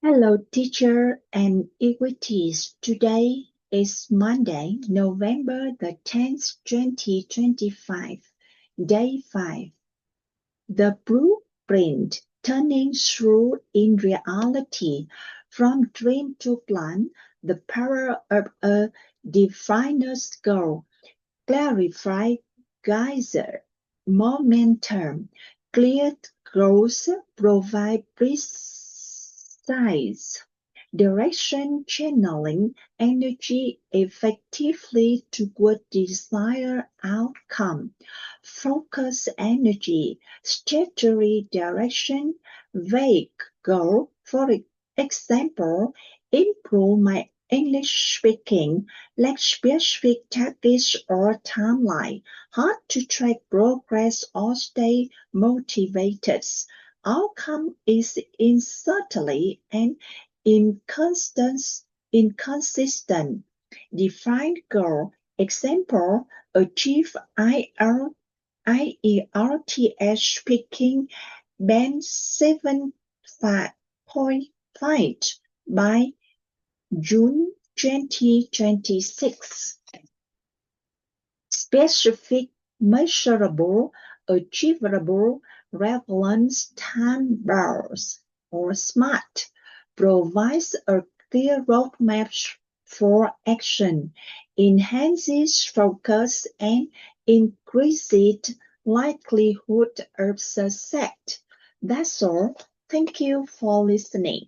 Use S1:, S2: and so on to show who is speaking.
S1: Hello, teacher and equities. Today is Monday, November the 10th, 2025, day 5. The blueprint turning through in reality from dream to plan, the power of a definer's goal. Clarify geyser, momentum, clear goals provide precise direction, channeling energy effectively toward desired outcome. Focus energy, statutory direction, vague goal. For example, improve my English speaking, lack specific targets or timeline, hard to track progress or stay motivated. Outcome is uncertainly and inconsistent. Defined goal. Example, achieve IELTS speaking band 7.5 by June 2026. Specific, measurable, achievable, relevant time bars or SMART provides a clear roadmap for action, enhances focus, and increases likelihood of success. That's all. Thank you for listening.